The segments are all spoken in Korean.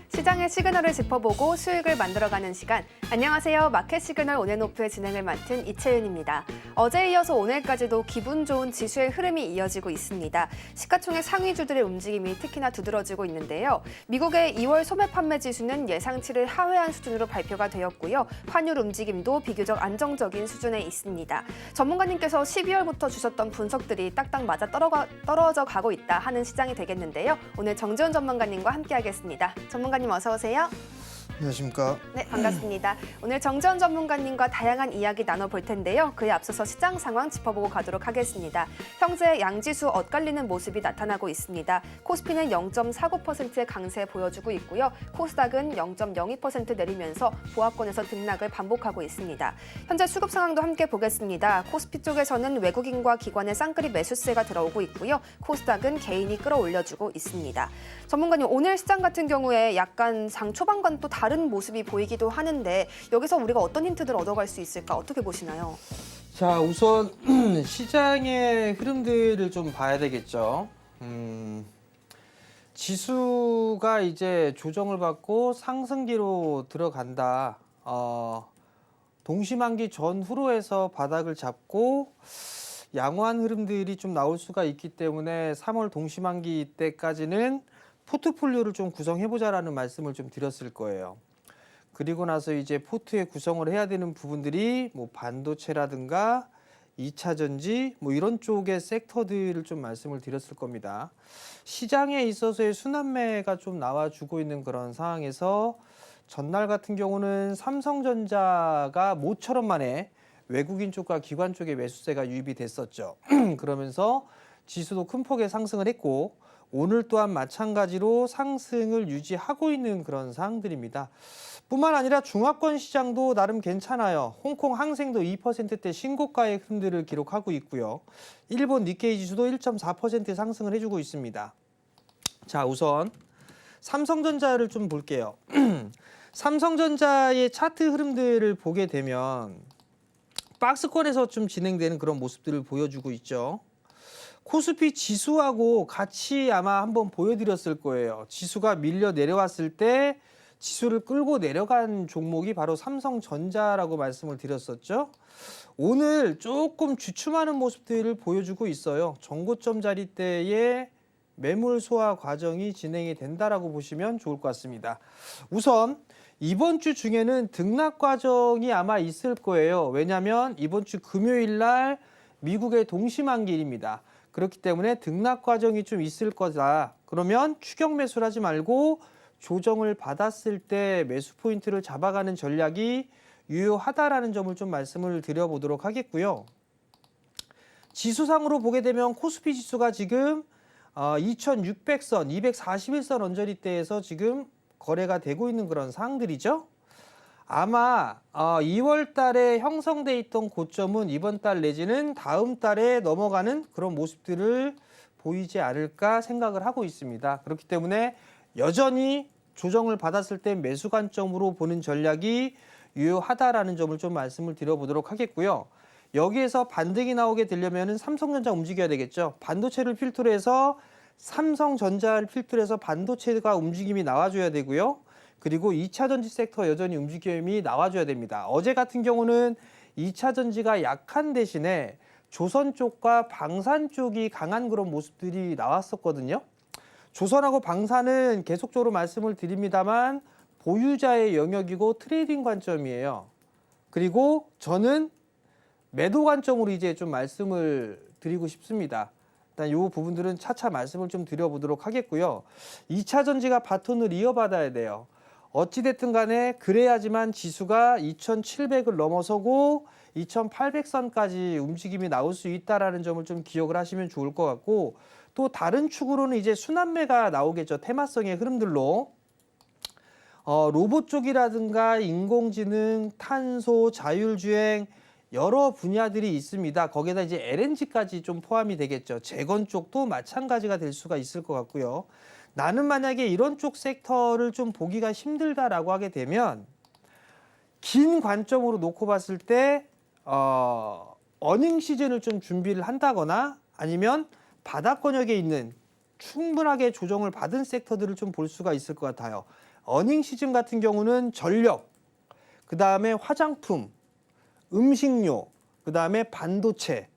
시장의 시그널을 짚어보고 수익을 만들어가는 시간. 안녕하세요. 마켓 시그널 온앤오프의 진행을 맡은 이채윤입니다. 어제에 이어서 오늘까지도 기분 좋은 지수의 흐름이 이어지고 있습니다. 시가총액 상위주들의 움직임이 특히나 두드러지고 있는데요. 미국의 2월 소매 판매 지수는 예상치를 하회한 수준으로 발표가 되었고요. 환율 움직임도 비교적 안정적인 수준에 있습니다. 전문가님께서 12월부터 주셨던 분석들이 딱딱 맞아 떨어져 가고 있다 하는 시장이 되겠는데요. 오늘 정재훈 전문가님과 함께하겠습니다. 전문가님 어서 오세요. 안녕하십니까. 네, 반갑습니다. 오늘 정재훈 전문가님과 다양한 이야기 나눠볼 텐데요. 그에 앞서서 시장 상황 짚어보고 가도록 하겠습니다. 현재 양지수 엇갈리는 모습이 나타나고 있습니다. 코스피는 0.49%의 강세 보여주고 있고요. 코스닥은 0.02% 내리면서 보합권에서 등락을 반복하고 있습니다. 현재 수급 상황도 함께 보겠습니다. 코스피 쪽에서는 외국인과 기관의 쌍끌이 매수세가 들어오고 있고요. 코스닥은 개인이 끌어올려주고 있습니다. 전문가님, 오늘 시장 같은 경우에 약간 장 초반과는 또 다른 모습이 보이기도 하는데 여기서 우리가 어떤 힌트들을 얻어갈 수 있을까? 어떻게 보시나요? 자, 우선 시장의 흐름들을 좀 봐야 되겠죠. 지수가 이제 조정을 받고 상승기로 들어간다. 동시만기 전후로 해서 바닥을 잡고 양호한 흐름들이 좀 나올 수가 있기 때문에 3월 동시만기 때까지는 포트폴리오를 좀 구성해보자라는 말씀을 좀 드렸을 거예요. 그리고 나서 이제 포트에 구성을 해야 되는 부분들이 뭐 반도체라든가 2차 전지 뭐 이런 쪽의 섹터들을 좀 말씀을 드렸을 겁니다. 시장에 있어서의 순환매가 좀 나와주고 있는 그런 상황에서 전날 같은 경우는 삼성전자가 모처럼 만에 외국인 쪽과 기관 쪽의 매수세가 유입이 됐었죠. 그러면서 지수도 큰 폭의 상승을 했고 오늘 또한 마찬가지로 상승을 유지하고 있는 그런 상황들입니다. 뿐만 아니라 중화권 시장도 나름 괜찮아요. 홍콩 항생도 2%대 신고가의 흐름들을 기록하고 있고요. 일본 니케이 지수도 1.4% 상승을 해주고 있습니다. 자, 우선 삼성전자를 좀 볼게요. 삼성전자의 차트 흐름들을 보게 되면 박스권에서 좀 진행되는 그런 모습들을 보여주고 있죠. 코스피 지수하고 같이 아마 한번 보여드렸을 거예요. 지수가 밀려 내려왔을 때 지수를 끌고 내려간 종목이 바로 삼성전자라고 말씀을 드렸었죠. 오늘 조금 주춤하는 모습들을 보여주고 있어요. 전고점 자리대에 매물 소화 과정이 진행이 된다라고 보시면 좋을 것 같습니다. 우선 이번 주 중에는 등락 과정이 아마 있을 거예요. 왜냐하면 이번 주 금요일 날 미국의 동시만기일입니다. 그렇기 때문에 등락 과정이 좀 있을 거다. 그러면 추격 매수를 하지 말고 조정을 받았을 때 매수 포인트를 잡아가는 전략이 유효하다라는 점을 좀 말씀을 드려보도록 하겠고요. 지수상으로 보게 되면 코스피 지수가 지금 2600선, 241선 언저리대에서 지금 거래가 되고 있는 그런 상황들이죠. 아마 2월 달에 형성돼 있던 고점은 이번 달 내지는 다음 달에 넘어가는 그런 모습들을 보이지 않을까 생각을 하고 있습니다. 그렇기 때문에 여전히 조정을 받았을 때 매수 관점으로 보는 전략이 유효하다라는 점을 좀 말씀을 드려보도록 하겠고요. 여기에서 반등이 나오게 되려면 삼성전자 움직여야 되겠죠. 반도체를 필두로 해서 삼성전자를 필두로 해서 반도체가 움직임이 나와줘야 되고요. 그리고 2차 전지 섹터 여전히 움직임이 나와줘야 됩니다. 어제 같은 경우는 2차 전지가 약한 대신에 조선 쪽과 방산 쪽이 강한 그런 모습들이 나왔었거든요. 조선하고 방산은 계속적으로 말씀을 드립니다만 보유자의 영역이고 트레이딩 관점이에요. 그리고 저는 매도 관점으로 이제 좀 말씀을 드리고 싶습니다. 일단 이 부분들은 차차 말씀을 좀 드려보도록 하겠고요. 2차 전지가 바톤을 이어받아야 돼요. 어찌됐든 간에 그래야지만 지수가 2700을 넘어서고 2800선까지 움직임이 나올 수 있다는 점을 좀 기억을 하시면 좋을 것 같고 또 다른 축으로는 이제 순환매가 나오겠죠. 테마성의 흐름들로. 로봇 쪽이라든가 인공지능, 탄소, 자율주행 여러 분야들이 있습니다. 거기에다 이제 LNG까지 좀 포함이 되겠죠. 재건 쪽도 마찬가지가 될 수가 있을 것 같고요. 나는 만약에 이런 쪽 섹터를 좀 보기가 힘들다라고 하게 되면 긴 관점으로 놓고 봤을 때 어닝 시즌을 좀 준비를 한다거나 아니면 바닥권역에 있는 충분하게 조정을 받은 섹터들을 좀 볼 수가 있을 것 같아요. 어닝 시즌 같은 경우는 전력, 그 다음에 화장품, 음식료, 그 다음에 반도체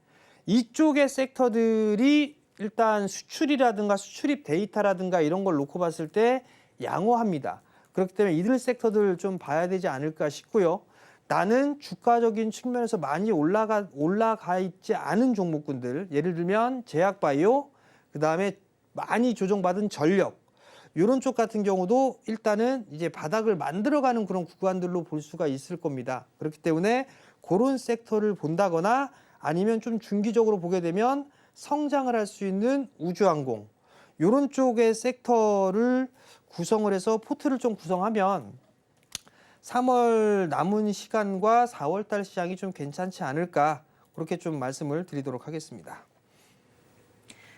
이쪽의 섹터들이 일단 수출이라든가 수출입 데이터라든가 이런 걸 놓고 봤을 때 양호합니다. 그렇기 때문에 이들 섹터들 좀 봐야 되지 않을까 싶고요. 나는 주가적인 측면에서 많이 올라가 있지 않은 종목군들, 예를 들면 제약바이오, 그 다음에 많이 조정받은 전력, 이런 쪽 같은 경우도 일단은 이제 바닥을 만들어가는 그런 구간들로 볼 수가 있을 겁니다. 그렇기 때문에 그런 섹터를 본다거나 아니면 좀 중기적으로 보게 되면 성장을 할 수 있는 우주항공, 이런 쪽의 섹터를 구성을 해서 포트를 좀 구성하면 3월 남은 시간과 4월 달 시장이 좀 괜찮지 않을까, 그렇게 좀 말씀을 드리도록 하겠습니다.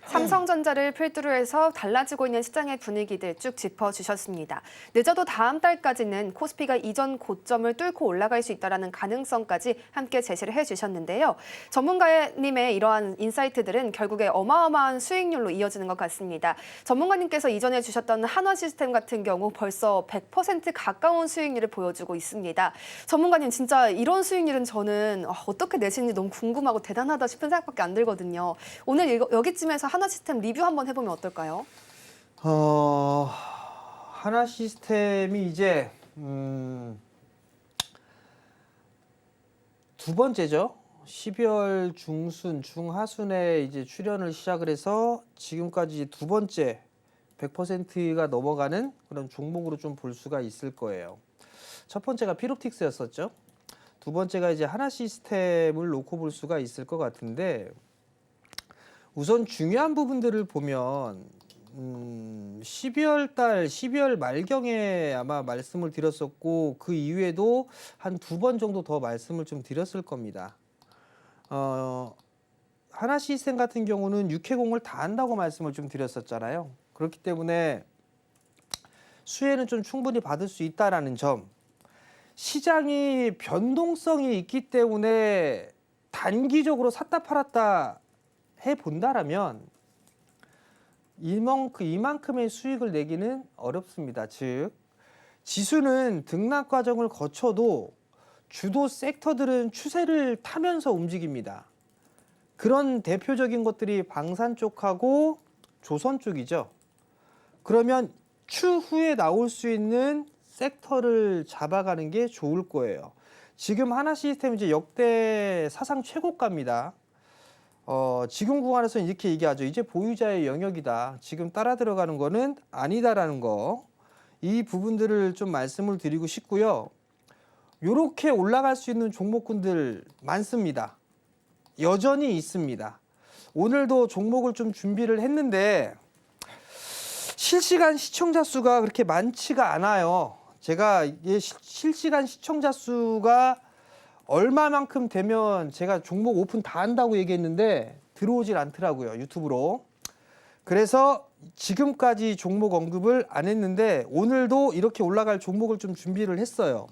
삼성전자를 필두로 해서 달라지고 있는 시장의 분위기들 쭉 짚어주셨습니다. 늦어도 다음 달까지는 코스피가 이전 고점을 뚫고 올라갈 수 있다는 가능성까지 함께 제시를 해주셨는데요. 전문가님의 이러한 인사이트들은 결국에 어마어마한 수익률로 이어지는 것 같습니다. 전문가님께서 이전에 주셨던 한화시스템 같은 경우 벌써 100% 가까운 수익률을 보여주고 있습니다. 전문가님 진짜 이런 수익률은 저는 어떻게 내시는지 너무 궁금하고 대단하다 싶은 생각밖에 안 들거든요. 오늘 여기쯤에서 하나시스템 리뷰 한번 해보면 어떨까요? 하나시스템이 이제 두 번째죠. 12월 중순, 중하순에 이제 출연을 시작을 해서 지금까지 두 번째 100%가 넘어가는 그런 종목으로 좀 볼 수가 있을 거예요. 첫 번째가 피롭틱스였었죠. 두 번째가 이제 하나시스템을 놓고 볼 수가 있을 것 같은데, 우선 중요한 부분들을 보면 12월 말경에 아마 말씀을 드렸었고, 그 이후에도 한 두 번 정도 더 말씀을 좀 드렸을 겁니다. 하나시스템 같은 경우는 육해공을 다 한다고 말씀을 좀 드렸었잖아요. 그렇기 때문에 수혜는 좀 충분히 받을 수 있다라는 점, 시장이 변동성이 있기 때문에 단기적으로 샀다 팔았다 해본다라면 이만큼의 수익을 내기는 어렵습니다. 즉, 지수는 등락 과정을 거쳐도 주도 섹터들은 추세를 타면서 움직입니다. 그런 대표적인 것들이 방산 쪽하고 조선 쪽이죠. 그러면 추후에 나올 수 있는 섹터를 잡아가는 게 좋을 거예요. 지금 하나시스템 이제 역대 사상 최고가입니다. 지금 구간에서는 이렇게 얘기하죠. 이제 보유자의 영역이다. 지금 따라 들어가는 거는 아니다라는 거. 이 부분들을 좀 말씀을 드리고 싶고요. 이렇게 올라갈 수 있는 종목군들 많습니다. 여전히 있습니다. 오늘도 종목을 좀 준비를 했는데 실시간 시청자 수가 그렇게 많지가 않아요. 제가 실시간 시청자 수가 얼마만큼 되면 제가 종목 오픈 다 한다고 얘기했는데 들어오질 않더라고요, 유튜브로. 그래서 지금까지 종목 언급을 안 했는데 오늘도 이렇게 올라갈 종목을 좀 준비를 했어요.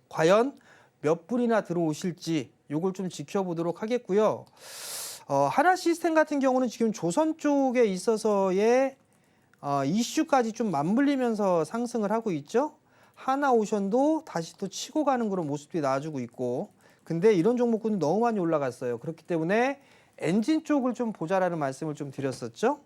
과연 몇 분이나 들어오실지 요걸 좀 지켜보도록 하겠고요. 하나시스템 같은 경우는 지금 조선 쪽에 있어서의 이슈까지 좀 맞물리면서 상승을 하고 있죠. 하나오션도 다시 또 치고 가는 그런 모습들이 나와주고 있고, 근데 이런 종목군은 너무 많이 올라갔어요. 그렇기 때문에 엔진 쪽을 좀 보자라는 말씀을 좀 드렸었죠.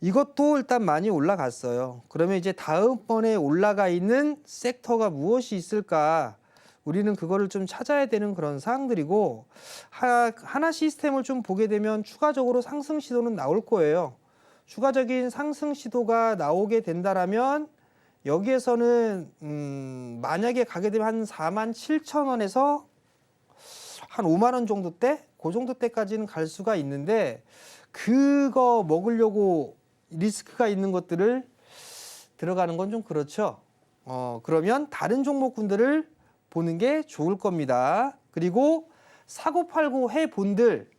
이것도 일단 많이 올라갔어요. 그러면 이제 다음번에 올라가 있는 섹터가 무엇이 있을까, 우리는 그거를 좀 찾아야 되는 그런 사항들이고, 하나 시스템을 좀 보게 되면 추가적으로 상승 시도는 나올 거예요. 추가적인 상승 시도가 나오게 된다라면 여기에서는 만약에 가게 되면 한 47,000원에서 한 5만 원 정도 대, 그 정도 때까지는 갈 수가 있는데, 그거 먹으려고 리스크가 있는 것들을 들어가는 건 좀 그렇죠. 그러면 다른 종목군들을 보는 게 좋을 겁니다. 그리고 사고 팔고 해본들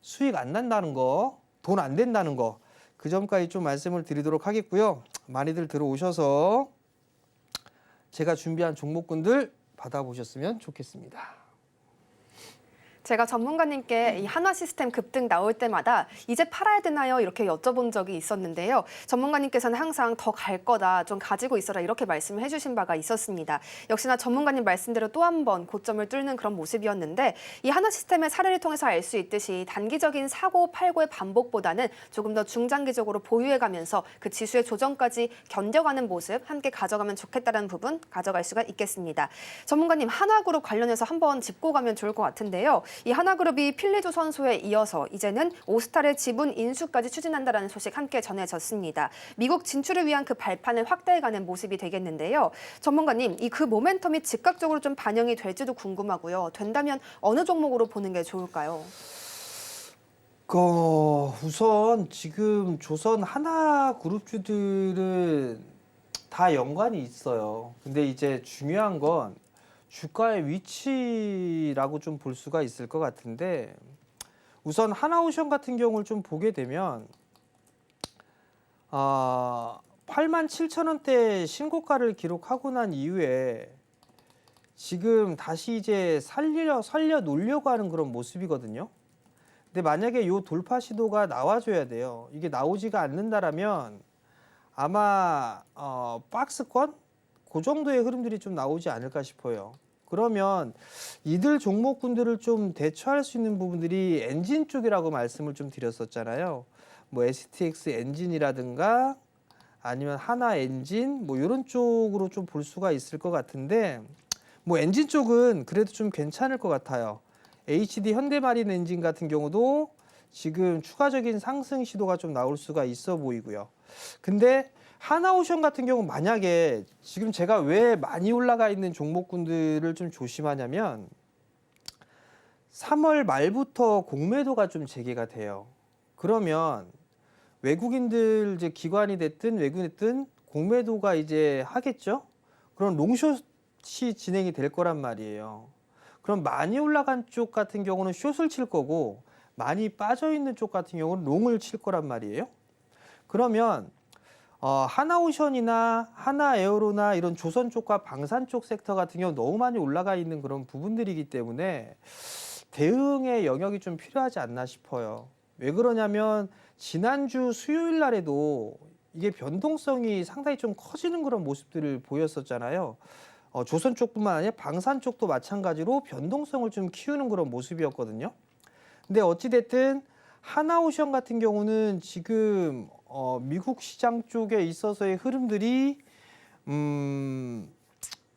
수익 안 난다는 거, 돈 안 된다는 거, 그 점까지 좀 말씀을 드리도록 하겠고요. 많이들 들어오셔서 제가 준비한 종목군들 받아보셨으면 좋겠습니다. 제가 전문가님께 이 한화 시스템 급등 나올 때마다 이제 팔아야 되나요? 이렇게 여쭤본 적이 있었는데요. 전문가님께서는 항상 더 갈 거다, 좀 가지고 있어라 이렇게 말씀을 해주신 바가 있었습니다. 역시나 전문가님 말씀대로 또 한 번 고점을 뚫는 그런 모습이었는데 이 한화 시스템의 사례를 통해서 알 수 있듯이 단기적인 사고 팔고의 반복보다는 조금 더 중장기적으로 보유해가면서 그 지수의 조정까지 견뎌가는 모습 함께 가져가면 좋겠다는 부분 가져갈 수가 있겠습니다. 전문가님, 한화그룹 관련해서 한번 짚고 가면 좋을 것 같은데요. 이 하나그룹이 필리조선소에 이어서 이제는 오스탈의 지분 인수까지 추진한다는 소식 함께 전해졌습니다. 미국 진출을 위한 그 발판을 확대해가는 모습이 되겠는데요. 전문가님, 이 그 모멘텀이 즉각적으로 좀 반영이 될지도 궁금하고요. 된다면 어느 종목으로 보는 게 좋을까요? 우선 지금 조선 하나그룹주들은 다 연관이 있어요. 근데 이제 중요한 건 주가의 위치라고 좀 볼 수가 있을 것 같은데, 우선 하나오션 같은 경우를 좀 보게 되면 87,000원대 신고가를 기록하고 난 이후에 지금 다시 이제 살려 놓으려고 하는 그런 모습이거든요. 근데 만약에 요 돌파 시도가 나와줘야 돼요. 이게 나오지가 않는다라면 아마 박스권 그 정도의 흐름들이 좀 나오지 않을까 싶어요. 그러면 이들 종목군들을 좀 대처할 수 있는 부분들이 엔진 쪽이라고 말씀을 좀 드렸었잖아요. 뭐 STX 엔진이라든가 아니면 하나 엔진 뭐 이런 쪽으로 좀 볼 수가 있을 것 같은데, 뭐 엔진 쪽은 그래도 좀 괜찮을 것 같아요. HD 현대마린 엔진 같은 경우도 지금 추가적인 상승 시도가 좀 나올 수가 있어 보이고요. 근데 하나오션 같은 경우 만약에 지금 제가 왜 많이 올라가 있는 종목군들을 좀 조심하냐면 3월 말부터 공매도가 좀 재개가 돼요. 그러면 외국인들 이제 기관이 됐든 외국인이든 공매도가 이제 하겠죠. 그럼 롱숏이 진행이 될 거란 말이에요. 그럼 많이 올라간 쪽 같은 경우는 숏을 칠 거고 많이 빠져 있는 쪽 같은 경우는 롱을 칠 거란 말이에요. 그러면 하나오션이나 하나에어로나 이런 조선 쪽과 방산 쪽 섹터 같은 경우 너무 많이 올라가 있는 그런 부분들이기 때문에 대응의 영역이 좀 필요하지 않나 싶어요. 왜 그러냐면 지난주 수요일 날에도 이게 변동성이 상당히 좀 커지는 그런 모습들을 보였었잖아요. 조선 쪽뿐만 아니라 방산 쪽도 마찬가지로 변동성을 좀 키우는 그런 모습이었거든요. 근데 어찌됐든 하나오션 같은 경우는 지금 미국 시장 쪽에 있어서의 흐름들이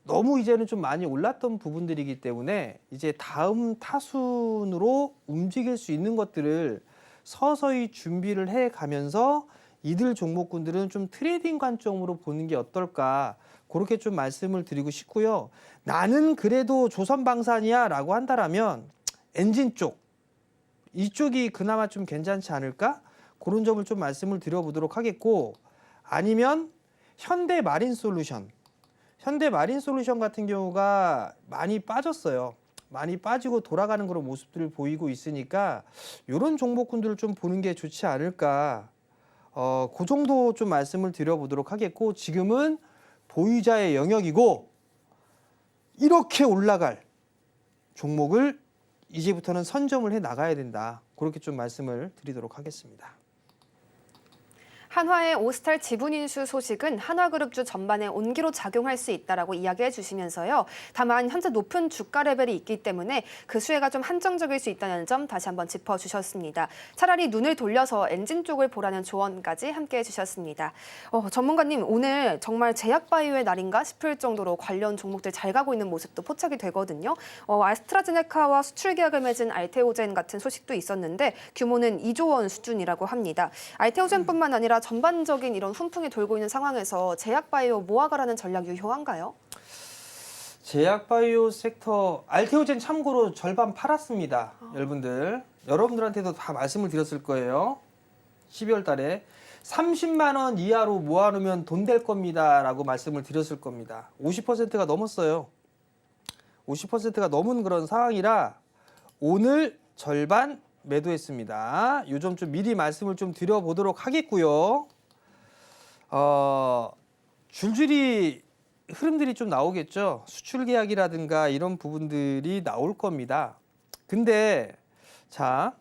너무 이제는 좀 많이 올랐던 부분들이기 때문에 이제 다음 타순으로 움직일 수 있는 것들을 서서히 준비를 해 가면서 이들 종목군들은 좀 트레이딩 관점으로 보는 게 어떨까, 그렇게 좀 말씀을 드리고 싶고요. 나는 그래도 조선방산이야 라고 한다라면 엔진 쪽, 이쪽이 그나마 좀 괜찮지 않을까? 그런 점을 좀 말씀을 드려보도록 하겠고, 아니면 현대마린솔루션 같은 경우가 많이 빠졌어요. 많이 빠지고 돌아가는 그런 모습들을 보이고 있으니까 이런 종목군들을 좀 보는 게 좋지 않을까, 그 정도 좀 말씀을 드려보도록 하겠고, 지금은 보유자의 영역이고 이렇게 올라갈 종목을 이제부터는 선점을 해 나가야 된다, 그렇게 좀 말씀을 드리도록 하겠습니다. 한화의 오스탈 지분 인수 소식은 한화그룹주 전반에 온기로 작용할 수 있다라고 이야기해 주시면서요. 다만 현재 높은 주가 레벨이 있기 때문에 그 수혜가 좀 한정적일 수 있다는 점 다시 한번 짚어주셨습니다. 차라리 눈을 돌려서 엔진 쪽을 보라는 조언까지 함께해 주셨습니다. 전문가님, 오늘 정말 제약바이오의 날인가 싶을 정도로 관련 종목들 잘 가고 있는 모습도 포착이 되거든요. 아스트라제네카와 수출 계약을 맺은 알테오젠 같은 소식도 있었는데 규모는 2조 원 수준이라고 합니다. 알테오젠뿐만 아니라 전반적인 이런 훈풍이 돌고 있는 상황에서 제약바이오 모아가라는 전략 유효한가요? 제약바이오 섹터 알테오젠 참고로 절반 팔았습니다. 여러분들한테도 다 말씀을 드렸을 거예요. 12월 달에 30만 원 이하로 모아놓으면 돈 될 겁니다 라고 말씀을 드렸을 겁니다. 50%가 넘었어요. 50%가 넘은 그런 상황이라 오늘 절반 매도했습니다. 이 점 좀 미리 말씀을 좀 드려보도록 하겠고요. 줄줄이 흐름들이 좀 나오겠죠. 수출 계약이라든가 이런 부분들이 나올 겁니다. 근데 자,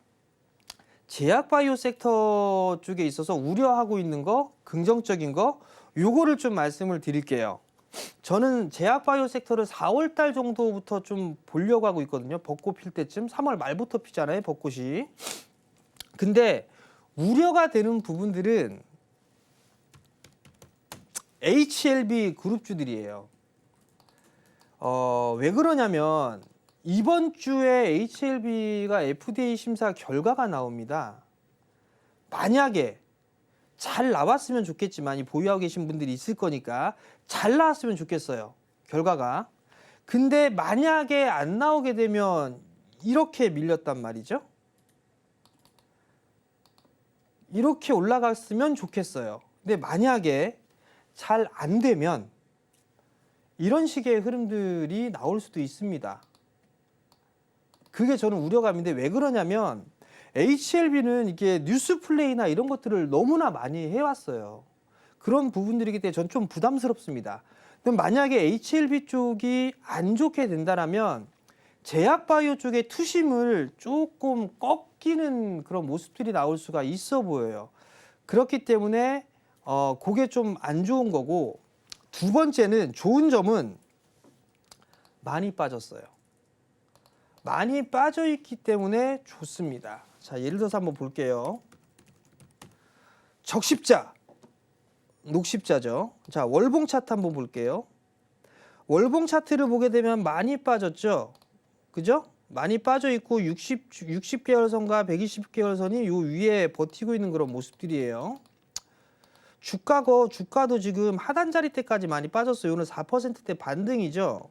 제약바이오 섹터 쪽에 있어서 우려하고 있는 거, 긍정적인 거, 요거를 좀 말씀을 드릴게요. 저는 제약바이오 섹터를 4월 달 정도부터 좀 보려고 하고 있거든요. 벚꽃 필 때쯤, 3월 말부터 피잖아요, 벚꽃이. 근데 우려가 되는 부분들은 HLB 그룹주들이에요. 왜 그러냐면 이번 주에 HLB가 FDA 심사 결과가 나옵니다. 만약에 잘 나왔으면 좋겠지만 이 보유하고 계신 분들이 있을 거니까 잘 나왔으면 좋겠어요. 결과가. 근데 만약에 안 나오게 되면 이렇게 밀렸단 말이죠. 이렇게 올라갔으면 좋겠어요. 근데 만약에 잘 안 되면 이런 식의 흐름들이 나올 수도 있습니다. 그게 저는 우려감인데 왜 그러냐면 HLB는 이게 뉴스 플레이나 이런 것들을 너무나 많이 해왔어요. 그런 부분들이기 때문에 전 좀 부담스럽습니다. 그럼 만약에 HLB 쪽이 안 좋게 된다면 제약바이오 쪽의 투심을 조금 꺾이는 그런 모습들이 나올 수가 있어 보여요. 그렇기 때문에 그게 좀 안 좋은 거고, 두 번째는 좋은 점은 많이 빠졌어요. 많이 빠져 있기 때문에 좋습니다. 자, 예를 들어서 한번 볼게요. 적십자, 녹십자죠. 자, 월봉 차트 한번 볼게요. 월봉 차트를 보게 되면 많이 빠졌죠. 그죠? 많이 빠져 있고 60개월선과 120개월선이 요 위에 버티고 있는 그런 모습들이에요. 주가도 지금 하단자리 때까지 많이 빠졌어요. 오늘 4%대 반등이죠.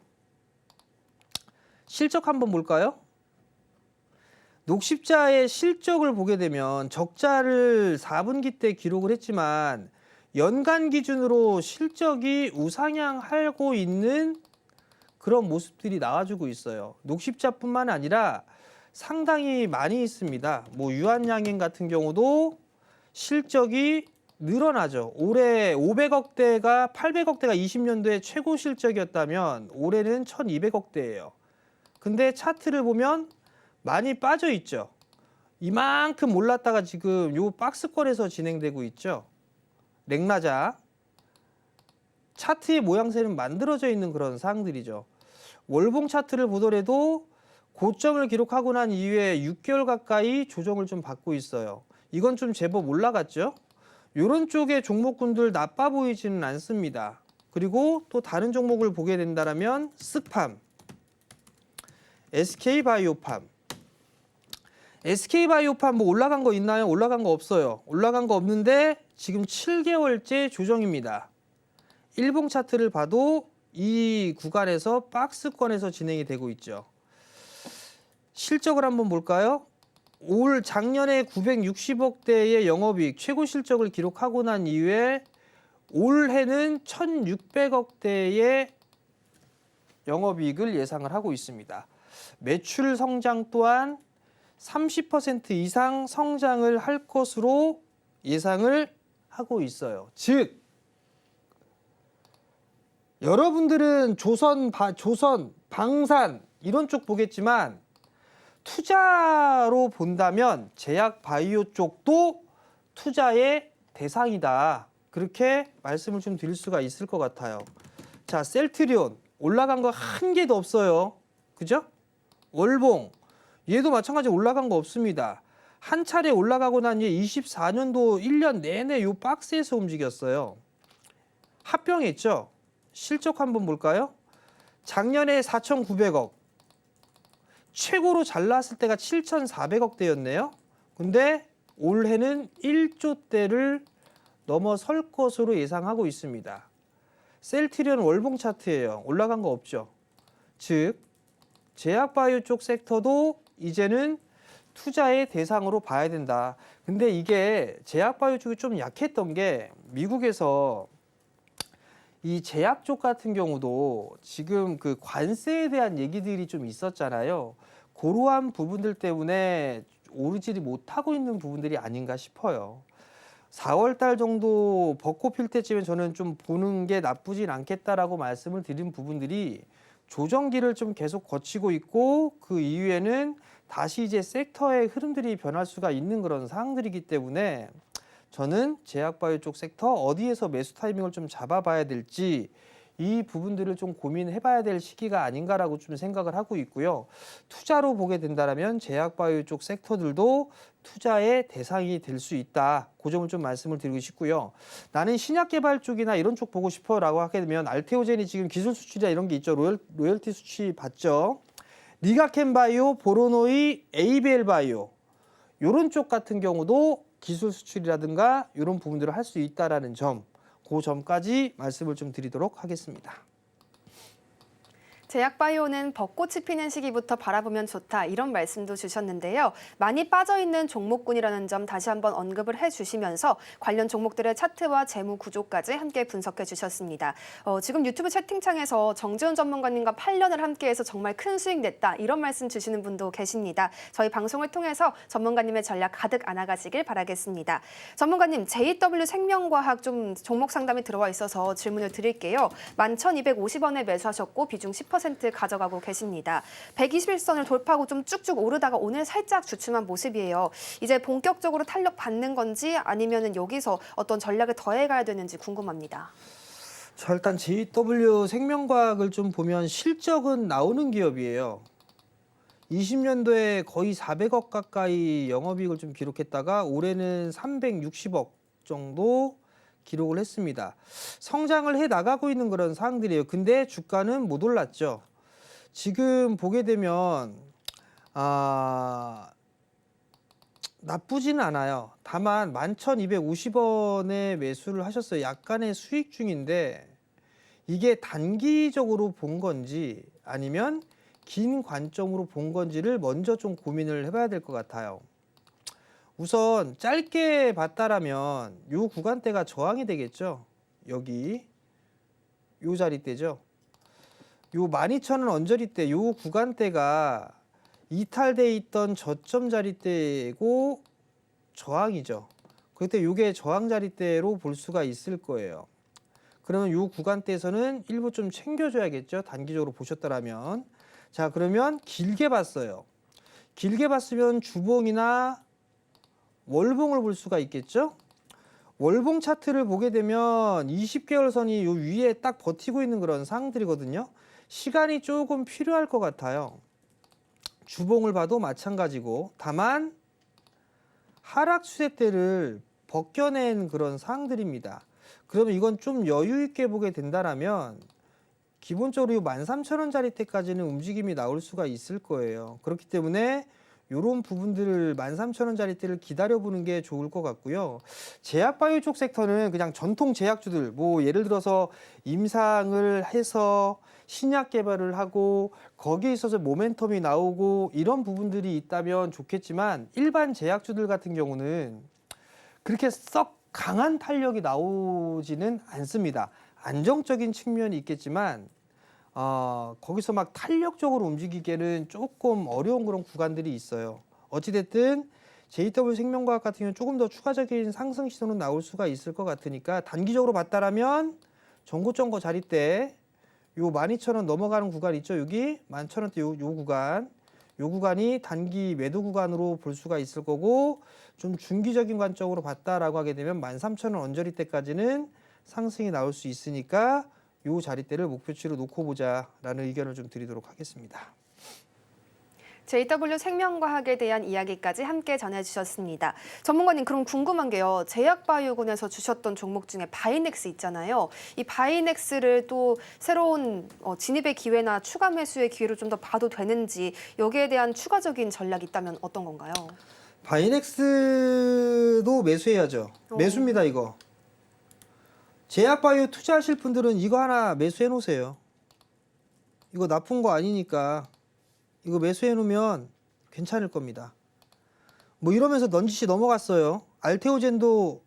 실적 한번 볼까요? 녹십자의 실적을 보게 되면 적자를 4분기 때 기록을 했지만 연간 기준으로 실적이 우상향하고 있는 그런 모습들이 나와주고 있어요. 녹십자뿐만 아니라 상당히 많이 있습니다. 뭐 유한양행 같은 경우도 실적이 늘어나죠. 올해 500억대가 800억대가 20년도에 최고 실적이었다면 올해는 1200억대예요. 근데 차트를 보면 많이 빠져 있죠. 이만큼 올랐다가 지금 요 박스권에서 진행되고 있죠. 렉나자. 차트의 모양새는 만들어져 있는 그런 사항들이죠. 월봉 차트를 보더라도 고점을 기록하고 난 이후에 6개월 가까이 조정을 좀 받고 있어요. 이건 좀 제법 올라갔죠. 이런 쪽의 종목군들 나빠 보이지는 않습니다. 그리고 또 다른 종목을 보게 된다면 스팜, SK바이오팜. SK바이오팜 뭐 올라간 거 있나요? 올라간 거 없어요. 올라간 거 없는데 지금 7개월째 조정입니다. 일봉 차트를 봐도 이 구간에서 박스권에서 진행이 되고 있죠. 실적을 한번 볼까요? 올 작년에 960억대의 영업이익 최고 실적을 기록하고 난 이후에 올해는 1600억대의 영업이익을 예상을 하고 있습니다. 매출 성장 또한 30% 이상 성장을 할 것으로 예상을 하고 있어요. 즉 여러분들은 조선, 방산 이런 쪽 보겠지만 투자로 본다면 제약 바이오 쪽도 투자의 대상이다. 그렇게 말씀을 좀 드릴 수가 있을 것 같아요. 자, 셀트리온 올라간 거 한 개도 없어요. 그죠? 월봉 얘도 마찬가지로 올라간 거 없습니다. 한 차례 올라가고 난 이후에 24년도 1년 내내 요 박스에서 움직였어요. 합병했죠? 실적 한번 볼까요? 작년에 4,900억. 최고로 잘 나왔을 때가 7,400억대였네요. 근데 올해는 1조대를 넘어설 것으로 예상하고 있습니다. 셀트리온 월봉 차트예요. 올라간 거 없죠. 즉 제약바이오 쪽 섹터도 이제는 투자의 대상으로 봐야 된다. 근데 이게 제약바이오 쪽이 좀 약했던 게 미국에서 이 제약 쪽 같은 경우도 지금 그 관세에 대한 얘기들이 좀 있었잖아요. 그러한 부분들 때문에 오르지 못하고 있는 부분들이 아닌가 싶어요. 4월 달 정도 벚꽃 필 때쯤에 저는 좀 보는 게 나쁘진 않겠다라고 말씀을 드린 부분들이 조정기를 좀 계속 거치고 있고 그 이후에는 다시 이제 섹터의 흐름들이 변할 수가 있는 그런 상황들이기 때문에 저는 제약바이오 쪽 섹터 어디에서 매수 타이밍을 좀 잡아봐야 될지 이 부분들을 좀 고민해봐야 될 시기가 아닌가라고 좀 생각을 하고 있고요. 투자로 보게 된다면 제약바이오 쪽 섹터들도 투자의 대상이 될 수 있다. 그 점을 좀 말씀을 드리고 싶고요. 나는 신약 개발 쪽이나 이런 쪽 보고 싶어라고 하게 되면 알테오젠이 지금 기술 수출이나 이런 게 있죠. 로열티 수치 받죠. 리가켄바이오, 보로노이, 에이벨바이오 이런 쪽 같은 경우도 기술 수출이라든가 이런 부분들을 할 수 있다라는 점, 그 점까지 말씀을 좀 드리도록 하겠습니다. 제약바이오는 벚꽃이 피는 시기부터 바라보면 좋다 이런 말씀도 주셨는데요. 많이 빠져있는 종목군이라는 점 다시 한번 언급을 해주시면서 관련 종목들의 차트와 재무 구조까지 함께 분석해 주셨습니다. 지금 유튜브 채팅창에서 정지훈 전문가님과 8년을 함께해서 정말 큰 수익 냈다 이런 말씀 주시는 분도 계십니다. 저희 방송을 통해서 전문가님의 전략 가득 안아가시길 바라겠습니다. 전문가님, JW 생명과학 좀 종목 상담이 들어와 있어서 질문을 드릴게요. 11,250원에 매수하셨고 비중 10% 가져가고 계십니다. 121선을 돌파하고 좀 쭉쭉 오르다가 오늘 살짝 주춤한 모습이에요. 이제 본격적으로 탄력 받는 건지 아니면 여기서 어떤 전략을 더해가야 되는지 궁금합니다. 자, 일단 JW 생명과학을 좀 보면 실적은 나오는 기업이에요. 20년도에 거의 400억 가까이 영업이익을 좀 기록했다가 올해는 360억 정도 기록을 했습니다. 성장을 해 나가고 있는 그런 사항들이에요. 근데 주가는 못 올랐죠. 지금 보게 되면 나쁘지는 않아요. 다만 11,250원에 매수를 하셨어요. 약간의 수익 중인데 이게 단기적으로 본 건지 아니면 긴 관점으로 본 건지를 먼저 좀 고민을 해봐야 될 것 같아요. 우선 짧게 봤다라면 요 구간대가 저항이 되겠죠. 여기 요 자리대죠. 요 12,000원 언저리대 요 구간대가 이탈돼 있던 저점 자리대고 저항이죠. 그때 요게 저항 자리대로 볼 수가 있을 거예요. 그러면 요 구간대에서는 일부 좀 챙겨줘야겠죠. 단기적으로 보셨더라면. 자, 그러면 길게 봤어요. 길게 봤으면 주봉이나 월봉을 볼 수가 있겠죠. 월봉 차트를 보게 되면 20개월 선이 요 위에 딱 버티고 있는 그런 상황들이거든요. 시간이 조금 필요할 것 같아요. 주봉을 봐도 마찬가지고 다만 하락 추세대를 벗겨낸 그런 상황들입니다. 그러면 이건 좀 여유 있게 보게 된다라면 기본적으로 13,000원짜리 때까지는 움직임이 나올 수가 있을 거예요. 그렇기 때문에 이런 부분들을 13,000원짜리 때를 기다려보는 게 좋을 것 같고요. 제약바이오 쪽 섹터는 그냥 전통 제약주들, 뭐 예를 들어서 임상을 해서 신약 개발을 하고 거기에 있어서 모멘텀이 나오고 이런 부분들이 있다면 좋겠지만 일반 제약주들 같은 경우는 그렇게 썩 강한 탄력이 나오지는 않습니다. 안정적인 측면이 있겠지만 거기서 막 탄력적으로 움직이기에는 조금 어려운 그런 구간들이 있어요. 어찌됐든 JW 생명과학 같은 경우는 조금 더 추가적인 상승 시도는 나올 수가 있을 것 같으니까 단기적으로 봤다라면 전고점거 자리대 요 12,000원 넘어가는 구간 있죠. 여기 11,000원대 요 구간. 요 구간이 단기 매도 구간으로 볼 수가 있을 거고 좀 중기적인 관점으로 봤다라고 하게 되면 13,000원 언저리 때까지는 상승이 나올 수 있으니까 요 자리대를 목표치로 놓고 보자라는 의견을 좀 드리도록 하겠습니다. JW 생명과학에 대한 이야기까지 함께 전해주셨습니다. 전문가님, 그럼 궁금한 게요. 제약바이오군에서 주셨던 종목 중에 바이넥스 있잖아요. 이 바이넥스를 또 새로운 진입의 기회나 추가 매수의 기회를 좀 더 봐도 되는지 여기에 대한 추가적인 전략이 있다면 어떤 건가요? 바이넥스도 매수해야죠. 매수입니다, 이거. 제약바이오 투자하실 분들은 이거 하나 매수해 놓으세요. 이거 나쁜 거 아니니까 이거 매수해 놓으면 괜찮을 겁니다. 뭐 이러면서 넌지시 넘어갔어요. 알테오젠도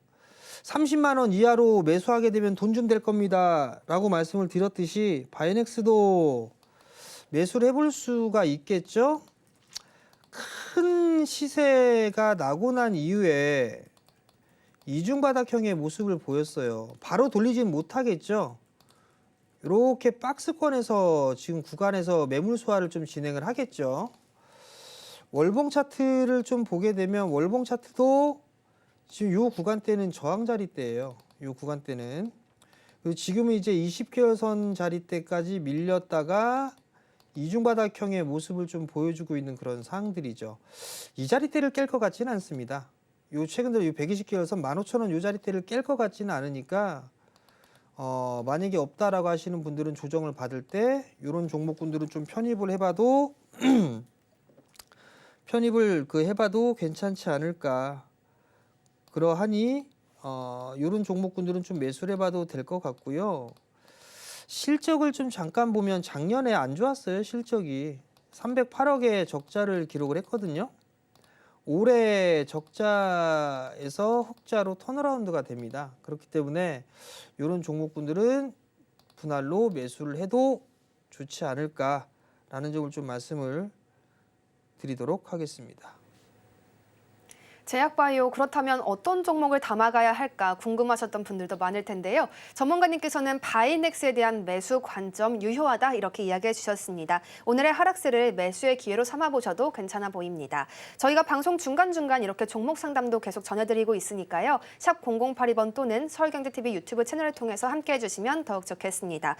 30만 원 이하로 매수하게 되면 돈 좀 될 겁니다 라고 말씀을 드렸듯이 바이넥스도 매수를 해볼 수가 있겠죠. 큰 시세가 나고 난 이후에 이중바닥형의 모습을 보였어요. 바로 돌리진 못하겠죠. 이렇게 박스권에서 지금 구간에서 매물 소화를 좀 진행을 하겠죠. 월봉 차트를 좀 보게 되면 월봉 차트도 지금 요 구간대는 저항 자리대예요. 요 구간대는. 그리고 지금은 이제 20개월 선 자리대까지 밀렸다가 이중바닥형의 모습을 좀 보여주고 있는 그런 상황들이죠. 이 자리대를 깰 것 같지는 않습니다. 요 최근 들어 요 120개월 선 15,000원 요 자리대를 깰 것 같지는 않으니까 만약에 없다라고 하시는 분들은 조정을 받을 때 이런 종목군들은 좀 편입을 해봐도 해봐도 괜찮지 않을까. 그러하니 이런 종목군들은 좀 매수를 해봐도 될 것 같고요. 실적을 좀 잠깐 보면 작년에 안 좋았어요. 실적이 308억의 적자를 기록을 했거든요. 올해 적자에서 흑자로 턴어라운드가 됩니다. 그렇기 때문에 이런 종목군들은 분할로 매수를 해도 좋지 않을까라는 점을 좀 말씀을 드리도록 하겠습니다. 제약바이오 그렇다면 어떤 종목을 담아가야 할까 궁금하셨던 분들도 많을 텐데요. 전문가님께서는 바이넥스에 대한 매수 관점 유효하다 이렇게 이야기해 주셨습니다. 오늘의 하락세를 매수의 기회로 삼아보셔도 괜찮아 보입니다. 저희가 방송 중간중간 이렇게 종목 상담도 계속 전해드리고 있으니까요. 샵 0082번 또는 서울경제TV 유튜브 채널을 통해서 함께해 주시면 더욱 좋겠습니다.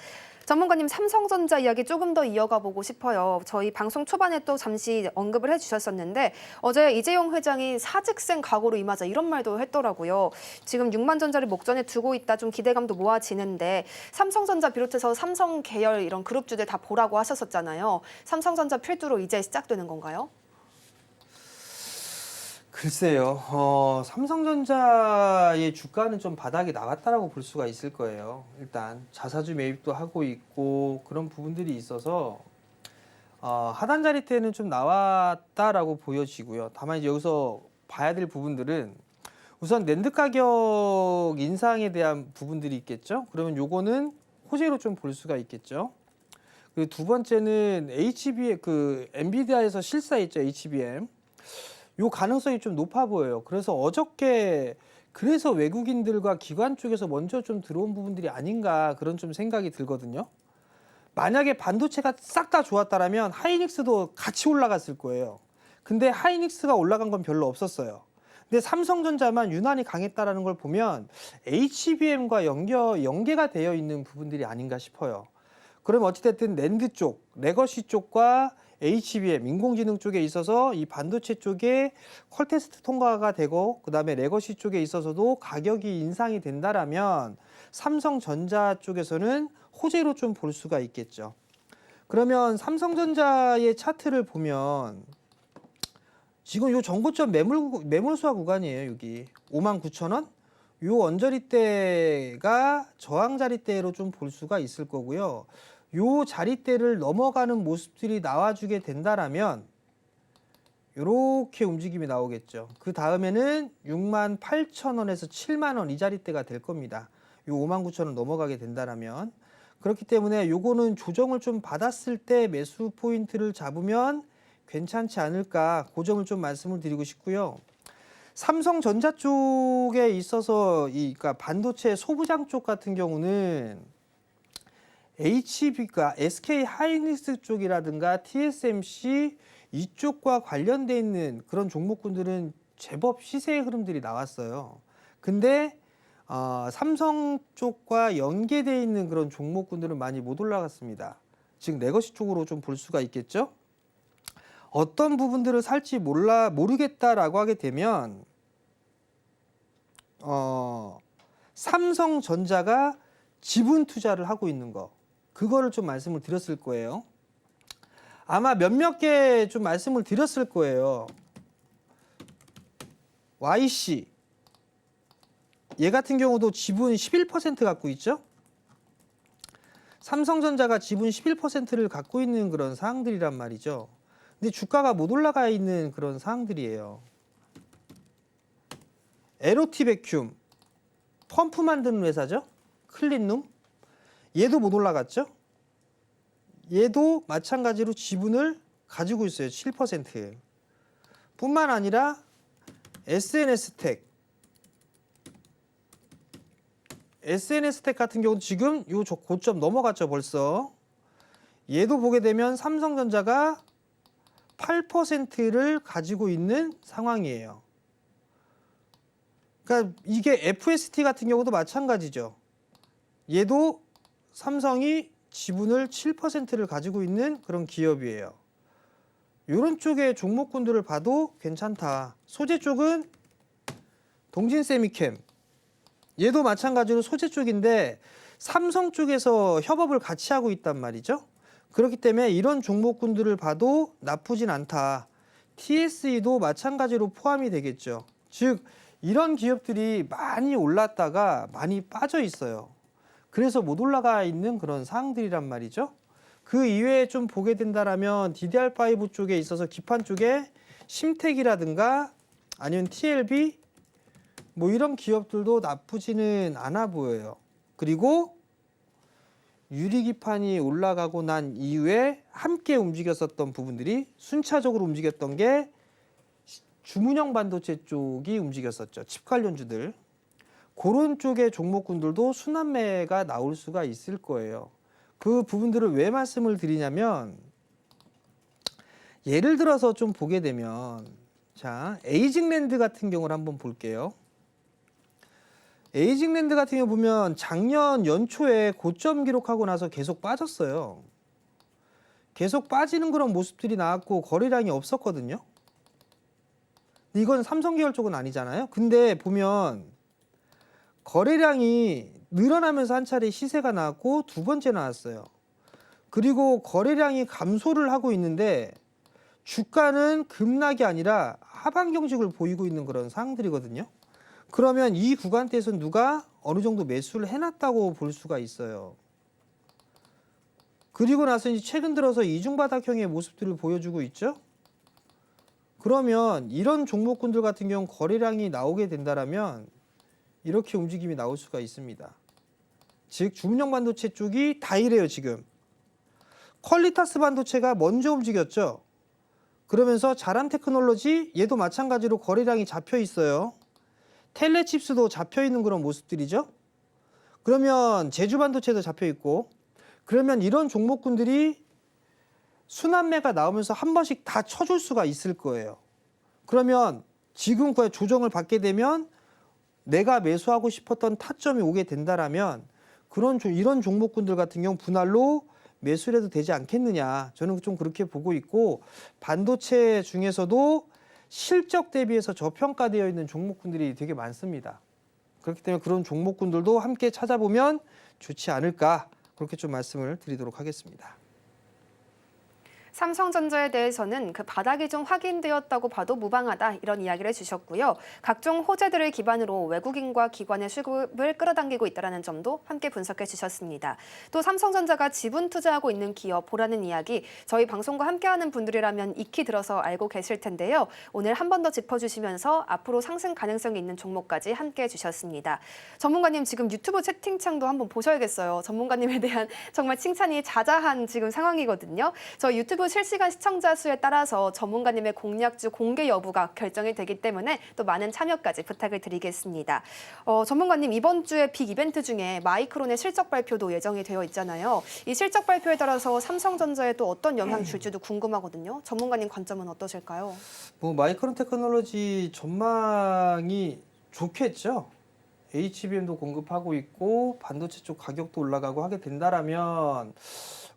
전문가님 삼성전자 이야기 조금 더 이어가 보고 싶어요. 저희 방송 초반에 또 잠시 언급을 해주셨었는데 어제 이재용 회장이 사직생 각오로 임하자 이런 말도 했더라고요. 지금 6만 전자를 목전에 두고 있다 좀 기대감도 모아지는데 삼성전자 비롯해서 삼성 계열 이런 그룹주들 다 보라고 하셨었잖아요. 삼성전자 필두로 이제 시작되는 건가요? 글쎄요. 삼성전자의 주가는 좀 바닥이 나갔다라고 볼 수가 있을 거예요. 일단 자사주 매입도 하고 있고 그런 부분들이 있어서 하단 자리 때는 좀 나왔다라고 보여지고요. 다만 이제 여기서 봐야 될 부분들은 우선 낸드 가격 인상에 대한 부분들이 있겠죠. 그러면 요거는 호재로 좀 볼 수가 있겠죠. 그리고 두 번째는 HBM 엔비디아에서 실사했죠. HBM. 요 가능성이 좀 높아 보여요. 그래서 어저께 그래서 외국인들과 기관 쪽에서 먼저 좀 들어온 부분들이 아닌가 그런 좀 생각이 들거든요. 만약에 반도체가 싹 다 좋았다라면 하이닉스도 같이 올라갔을 거예요. 근데 하이닉스가 올라간 건 별로 없었어요. 근데 삼성전자만 유난히 강했다라는 걸 보면 HBM과 연계가 되어 있는 부분들이 아닌가 싶어요. 그럼 어찌됐든 낸드 쪽, 레거시 쪽과 HBM, 인공지능 쪽에 있어서 이 반도체 쪽에 퀄테스트 통과가 되고 그다음에 레거시 쪽에 있어서도 가격이 인상이 된다라면 삼성전자 쪽에서는 호재로 좀 볼 수가 있겠죠. 그러면 삼성전자의 차트를 보면 지금 요 전고점 매물수와 구간이에요. 여기 59,000원. 요 언저리대가 저항 자리대로 좀 볼 수가 있을 거고요. 요 자리대를 넘어가는 모습들이 나와주게 된다라면 이렇게 움직임이 나오겠죠. 그 다음에는 68,000원에서 70,000원 이 자리대가 될 겁니다. 요 59,000원 넘어가게 된다라면 그렇기 때문에 요거는 조정을 좀 받았을 때 매수 포인트를 잡으면 괜찮지 않을까 그 점을 좀 말씀을 드리고 싶고요. 삼성전자 쪽에 있어서 그러니까 반도체 소부장 쪽 같은 경우는 HB가 SK 하이닉스 쪽이라든가 TSMC 이쪽과 관련돼 있는 그런 종목군들은 제법 시세의 흐름들이 나왔어요. 근데 삼성 쪽과 연계돼 있는 그런 종목군들은 많이 못 올라갔습니다. 즉 레거시 쪽으로 좀 볼 수가 있겠죠. 어떤 부분들을 살지 모르겠다라고 하게 되면 삼성전자가 지분 투자를 하고 있는 거 그거를 좀 말씀을 드렸을 거예요. 아마 몇몇 개 좀 말씀을 드렸을 거예요. YC 얘 같은 경우도 지분 11% 갖고 있죠. 삼성전자가 지분 11%를 갖고 있는 그런 사항들이란 말이죠. 근데 주가가 못 올라가 있는 그런 사항들이에요. LOT 베큐um 펌프 만드는 회사죠. 클린룸 얘도 못 올라갔죠. 얘도 마찬가지로 지분을 가지고 있어요. 7%. 뿐만 아니라 SNS텍 같은 경우도 지금 요 고점 넘어갔죠 벌써. 얘도 보게 되면 삼성전자가 8%를 가지고 있는 상황이에요. 그러니까 이게 FST 같은 경우도 마찬가지죠. 얘도 삼성이 지분을 7%를 가지고 있는 그런 기업이에요. 이런 쪽의 종목군들을 봐도 괜찮다. 소재 쪽은 동진세미캠. 얘도 마찬가지로 소재 쪽인데 삼성 쪽에서 협업을 같이 하고 있단 말이죠. 그렇기 때문에 이런 종목군들을 봐도 나쁘진 않다. TSE도 마찬가지로 포함이 되겠죠. 즉 이런 기업들이 많이 올랐다가 많이 빠져 있어요. 그래서 못 올라가 있는 그런 상황들이란 말이죠. 그 이외에 좀 보게 된다라면 DDR5 쪽에 있어서 기판 쪽에 심텍이라든가 아니면 TLB 뭐 이런 기업들도 나쁘지는 않아 보여요. 그리고 유리기판이 올라가고 난 이후에 함께 움직였었던 부분들이 순차적으로 움직였던 게 주문형 반도체 쪽이 움직였었죠. 칩 관련주들. 그런 쪽의 종목군들도 순환매가 나올 수가 있을 거예요. 그 부분들을 왜 말씀을 드리냐면 예를 들어서 좀 보게 되면 자 에이징랜드 같은 경우를 한번 볼게요. 에이징랜드 같은 경우 보면 작년 연초에 고점 기록하고 나서 계속 빠졌어요. 계속 빠지는 그런 모습들이 나왔고 거래량이 없었거든요. 이건 삼성계열 쪽은 아니잖아요. 근데 보면 거래량이 늘어나면서 한 차례 시세가 나왔고 두 번째 나왔어요. 그리고 거래량이 감소를 하고 있는데 주가는 급락이 아니라 하방 경직을 보이고 있는 그런 상황들이거든요. 그러면 이 구간대에서 누가 어느 정도 매수를 해놨다고 볼 수가 있어요. 그리고 나서 이제 최근 들어서 이중바닥형의 모습들을 보여주고 있죠. 그러면 이런 종목군들 같은 경우 거래량이 나오게 된다라면 이렇게 움직임이 나올 수가 있습니다. 즉 주문형 반도체 쪽이 다 이래요 지금. 퀄리타스 반도체가 먼저 움직였죠. 그러면서 자람 테크놀로지 얘도 마찬가지로 거래량이 잡혀 있어요. 텔레칩스도 잡혀 있는 그런 모습들이죠. 그러면 제주 반도체도 잡혀 있고 그러면 이런 종목군들이 순환매가 나오면서 한 번씩 다 쳐줄 수가 있을 거예요. 그러면 지금 그 조정을 받게 되면 내가 매수하고 싶었던 타점이 오게 된다라면 이런 종목군들 같은 경우 분할로 매수를 해도 되지 않겠느냐. 저는 좀 그렇게 보고 있고 반도체 중에서도 실적 대비해서 저평가되어 있는 종목군들이 되게 많습니다. 그렇기 때문에 그런 종목군들도 함께 찾아보면 좋지 않을까 그렇게 좀 말씀을 드리도록 하겠습니다. 삼성전자에 대해서는 그 바닥이 좀 확인되었다고 봐도 무방하다 이런 이야기를 해주셨고요. 각종 호재들을 기반으로 외국인과 기관의 수급을 끌어당기고 있다는 점도 함께 분석해 주셨습니다. 또 삼성전자가 지분 투자하고 있는 기업 보라는 이야기 저희 방송과 함께하는 분들이라면 익히 들어서 알고 계실 텐데요. 오늘 한 번 더 짚어주시면서 앞으로 상승 가능성이 있는 종목까지 함께해 주셨습니다. 전문가님 지금 유튜브 채팅창도 한번 보셔야겠어요. 전문가님에 대한 정말 칭찬이 자자한 지금 상황이거든요. 저 유튜브 실시간 시청자 수에 따라서 전문가님의 공략주 공개 여부가 결정이 되기 때문에 또 많은 참여까지 부탁을 드리겠습니다. 전문가님 이번 주에 빅 이벤트 중에 마이크론의 실적 발표도 예정이 되어 있잖아요. 이 실적 발표에 따라서 삼성전자에 또 어떤 영향 줄지도 궁금하거든요. 전문가님 관점은 어떠실까요? 뭐 마이크론 테크놀로지 전망이 좋겠죠. HBM도 공급하고 있고 반도체 쪽 가격도 올라가고 하게 된다라면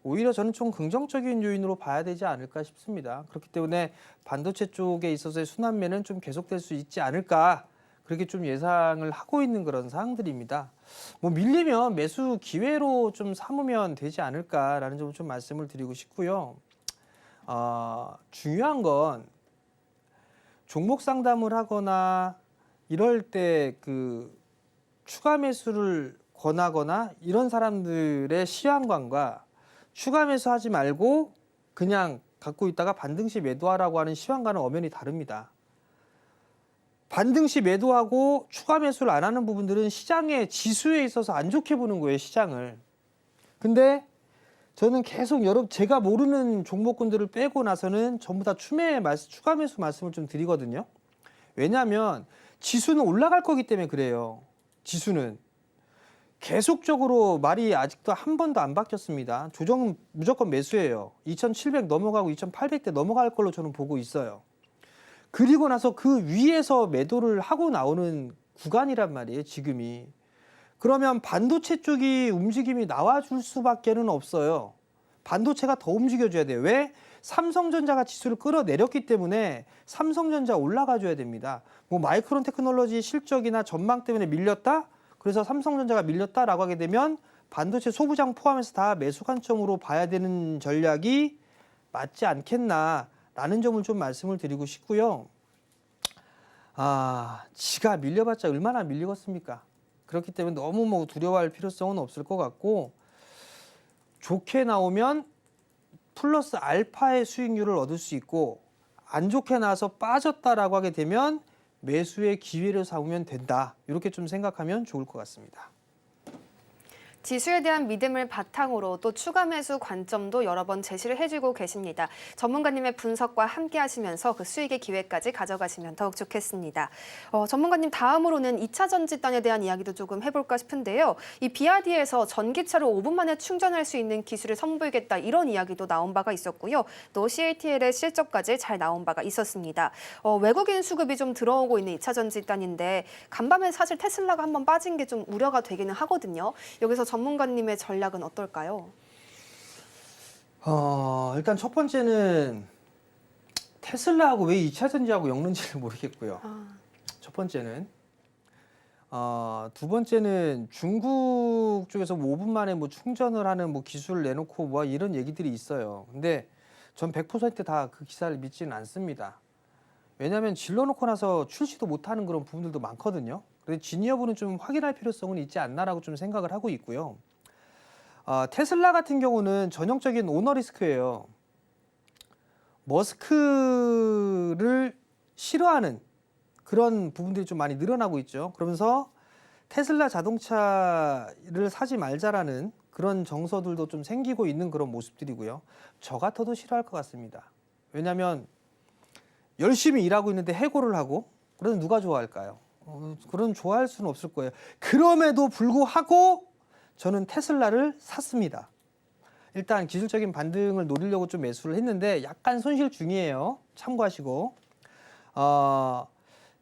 오히려 저는 좀 긍정적인 요인으로 봐야 되지 않을까 싶습니다. 그렇기 때문에 반도체 쪽에 있어서의 순환매는 좀 계속될 수 있지 않을까 그렇게 좀 예상을 하고 있는 그런 사항들입니다. 뭐 밀리면 매수 기회로 좀 삼으면 되지 않을까라는 점을 좀 말씀을 드리고 싶고요. 중요한 건 종목 상담을 하거나 이럴 때 그 추가 매수를 권하거나 이런 사람들의 시황관과 추가 매수하지 말고 그냥 갖고 있다가 반등시 매도하라고 하는 시황과는 엄연히 다릅니다. 반등시 매도하고 추가 매수를 안 하는 부분들은 시장의 지수에 있어서 안 좋게 보는 거예요, 시장을. 근데 저는 계속 제가 모르는 종목군들을 빼고 나서는 전부 다 추가 매수 말씀을 좀 드리거든요. 왜냐하면 지수는 올라갈 거기 때문에 그래요. 지수는. 계속적으로 말이 아직도 한 번도 안 바뀌었습니다. 조정은 무조건 매수예요. 2,700 넘어가고 2,800대 넘어갈 걸로 저는 보고 있어요. 그리고 나서 그 위에서 매도를 하고 나오는 구간이란 말이에요, 지금이. 그러면 반도체 쪽이 움직임이 나와줄 수밖에는 없어요. 반도체가 더 움직여줘야 돼요. 왜? 삼성전자가 지수를 끌어내렸기 때문에 삼성전자 올라가줘야 됩니다. 뭐 마이크론 테크놀로지 실적이나 전망 때문에 밀렸다? 그래서 삼성전자가 밀렸다라고 하게 되면 반도체 소부장 포함해서 다 매수 관점으로 봐야 되는 전략이 맞지 않겠나라는 점을 좀 말씀을 드리고 싶고요. 지가 밀려봤자 얼마나 밀리겠습니까? 그렇기 때문에 너무 뭐 두려워할 필요성은 없을 것 같고, 좋게 나오면 플러스 알파의 수익률을 얻을 수 있고, 안 좋게 나와서 빠졌다라고 하게 되면 매수의 기회를 삼으면 된다. 이렇게 좀 생각하면 좋을 것 같습니다. 지수에 대한 믿음을 바탕으로 또 추가 매수 관점도 여러 번 제시를 해주고 계십니다. 전문가님의 분석과 함께 하시면서 그 수익의 기회까지 가져가시면 더욱 좋겠습니다. 전문가님, 다음으로는 2차 전지단에 대한 이야기도 조금 해볼까 싶은데요. 이 BRD에서 전기차를 5분 만에 충전할 수 있는 기술을 선보이겠다, 이런 이야기도 나온 바가 있었고요. 또 CATL의 실적까지 잘 나온 바가 있었습니다. 외국인 수급이 좀 들어오고 있는 2차 전지단인데 간밤에 사실 테슬라가 한번 빠진 게 좀 우려가 되기는 하거든요. 여기서 전문가님의 전략은 어떨까요? 일단 첫 번째는 테슬라하고 왜 2차 전지하고 엮는지를 모르겠고요. 첫 번째는. 두 번째는 중국 쪽에서 뭐 5분 만에 뭐 충전을 하는 뭐 기술을 내놓고 뭐 이런 얘기들이 있어요. 근데 전 100% 다 그 기사를 믿지는 않습니다. 왜냐하면 질러놓고 나서 출시도 못하는 그런 부분들도 많거든요. 그래서 진위 여부는 좀 확인할 필요성은 있지 않나라고 좀 생각을 하고 있고요. 테슬라 같은 경우는 전형적인 오너 리스크예요. 머스크를 싫어하는 그런 부분들이 좀 많이 늘어나고 있죠. 그러면서 테슬라 자동차를 사지 말자라는 그런 정서들도 좀 생기고 있는 그런 모습들이고요. 저 같아도 싫어할 것 같습니다. 왜냐하면 열심히 일하고 있는데 해고를 하고, 그래서 누가 좋아할까요? 그런 좋아할 수는 없을 거예요. 그럼에도 불구하고 저는 테슬라를 샀습니다. 일단 기술적인 반등을 노리려고 좀 매수를 했는데 약간 손실 중이에요. 참고하시고.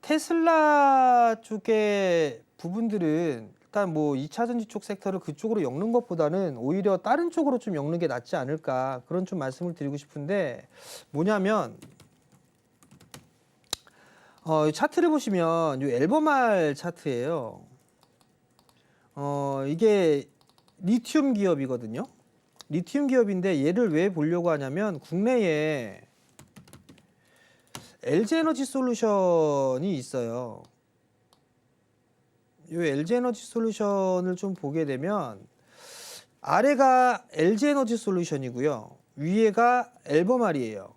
테슬라 쪽의 부분들은 일단 뭐 2차 전지 쪽 섹터를 그쪽으로 엮는 것보다는 오히려 다른 쪽으로 좀 엮는 게 낫지 않을까, 그런 좀 말씀을 드리고 싶은데, 뭐냐면 차트를 보시면 이 앨범알 차트예요. 이게 리튬 기업이거든요. 리튬 기업인데 얘를 왜 보려고 하냐면 국내에 LG에너지 솔루션이 있어요. 이 LG에너지 솔루션을 좀 보게 되면 아래가 LG에너지 솔루션이고요. 위에가 앨범알이에요.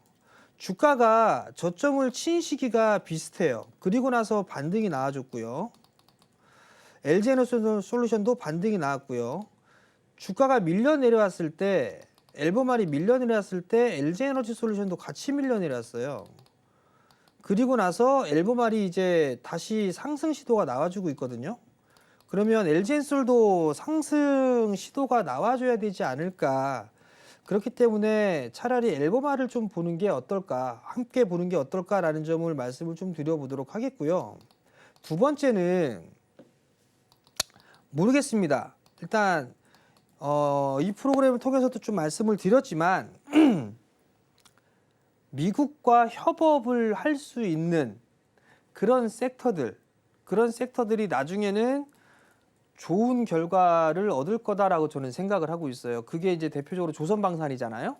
주가가 저점을 친 시기가 비슷해요. 그리고 나서 반등이 나와줬고요. LG에너지 솔루션도 반등이 나왔고요. 주가가 밀려 내려왔을 때, 앨범알이 밀려 내려왔을 때 LG에너지 솔루션도 같이 밀려 내려왔어요. 그리고 나서 앨범알이 이제 다시 상승 시도가 나와주고 있거든요. 그러면 LG엔솔도 상승 시도가 나와줘야 되지 않을까. 그렇기 때문에 차라리 앨범알을 좀 보는 게 어떨까, 함께 보는 게 어떨까라는 점을 말씀을 좀 드려보도록 하겠고요. 두 번째는 모르겠습니다. 일단 이 프로그램을 통해서도 좀 말씀을 드렸지만 미국과 협업을 할 수 있는 그런 섹터들이 나중에는 좋은 결과를 얻을 거다라고 저는 생각을 하고 있어요. 그게 이제 대표적으로 조선방산이잖아요.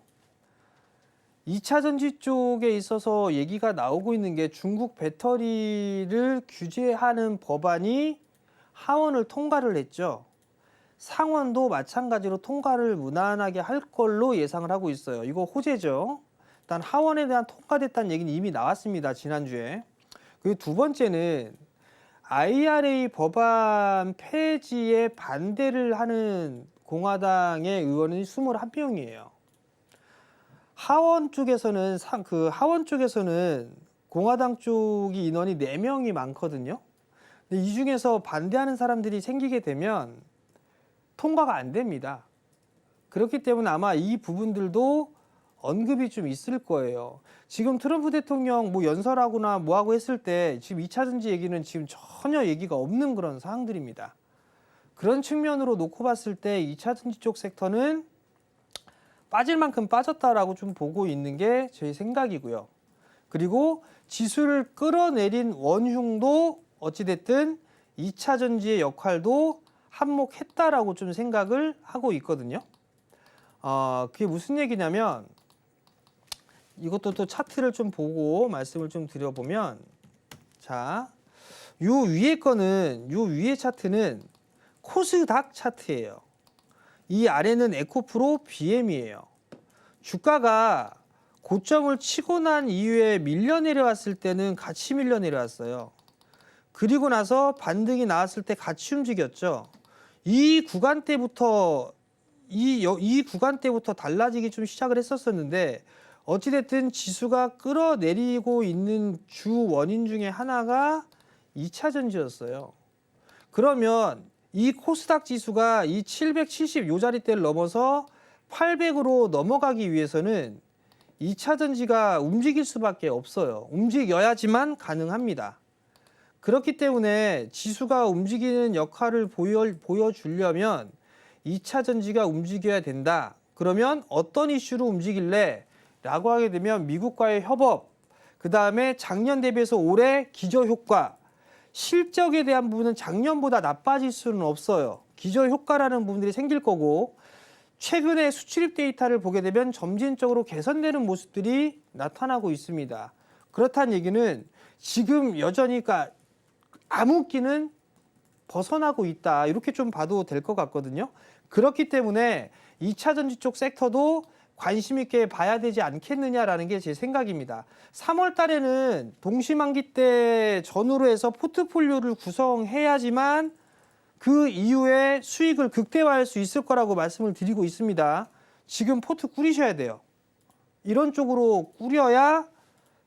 2차 전지 쪽에 있어서 얘기가 나오고 있는 게 중국 배터리를 규제하는 법안이 하원을 통과를 했죠. 상원도 마찬가지로 통과를 무난하게 할 걸로 예상을 하고 있어요. 이거 호재죠. 일단 하원에 대한 통과됐다는 얘기는 이미 나왔습니다. 지난주에. 그리고 두 번째는 IRA 법안 폐지에 반대를 하는 공화당의 의원이 21명이에요. 하원 쪽에서는 공화당 쪽이 인원이 4명이 많거든요. 근데 이 중에서 반대하는 사람들이 생기게 되면 통과가 안 됩니다. 그렇기 때문에 아마 이 부분들도 언급이 좀 있을 거예요. 지금 트럼프 대통령 뭐 연설하거나 뭐하고 했을 때 지금 2차 전지 얘기는 지금 전혀 얘기가 없는 그런 사항들입니다. 그런 측면으로 놓고 봤을 때 2차 전지 쪽 섹터는 빠질 만큼 빠졌다라고 좀 보고 있는 게 제 생각이고요. 그리고 지수를 끌어내린 원흉도 어찌됐든 2차 전지의 역할도 한몫했다라고 좀 생각을 하고 있거든요. 그게 무슨 얘기냐면 이것도 또 차트를 좀 보고 말씀을 좀 드려보면 자, 요 위에 거는 요 위에 차트는 코스닥 차트예요. 이 아래는 에코프로 BM이에요. 주가가 고점을 치고 난 이후에 밀려 내려왔을 때는 같이 밀려 내려왔어요. 그리고 나서 반등이 나왔을 때 같이 움직였죠. 이 구간대부터 이 구간대부터 달라지기 좀 시작을 했었는데 어찌됐든 지수가 끌어내리고 있는 주 원인 중에 하나가 2차 전지였어요. 그러면 이 코스닥 지수가 이 770 요 자리대를 넘어서 800으로 넘어가기 위해서는 2차 전지가 움직일 수밖에 없어요. 움직여야지만 가능합니다. 그렇기 때문에 지수가 움직이는 역할을 보여주려면 2차 전지가 움직여야 된다. 그러면 어떤 이슈로 움직일래? 라고 하게 되면 미국과의 협업, 그 다음에 작년 대비해서 올해 기저효과, 실적에 대한 부분은 작년보다 나빠질 수는 없어요. 기저효과라는 부분들이 생길 거고 최근에 수출입 데이터를 보게 되면 점진적으로 개선되는 모습들이 나타나고 있습니다. 그렇다는 얘기는 지금 여전히 그러니까 암흑기는 벗어나고 있다. 이렇게 좀 봐도 될 것 같거든요. 그렇기 때문에 2차 전지 쪽 섹터도 관심 있게 봐야 되지 않겠느냐라는 게 제 생각입니다. 3월 달에는 동시만기 때 전후로 해서 포트폴리오를 구성해야지만 그 이후에 수익을 극대화할 수 있을 거라고 말씀을 드리고 있습니다. 지금 포트 꾸리셔야 돼요. 이런 쪽으로 꾸려야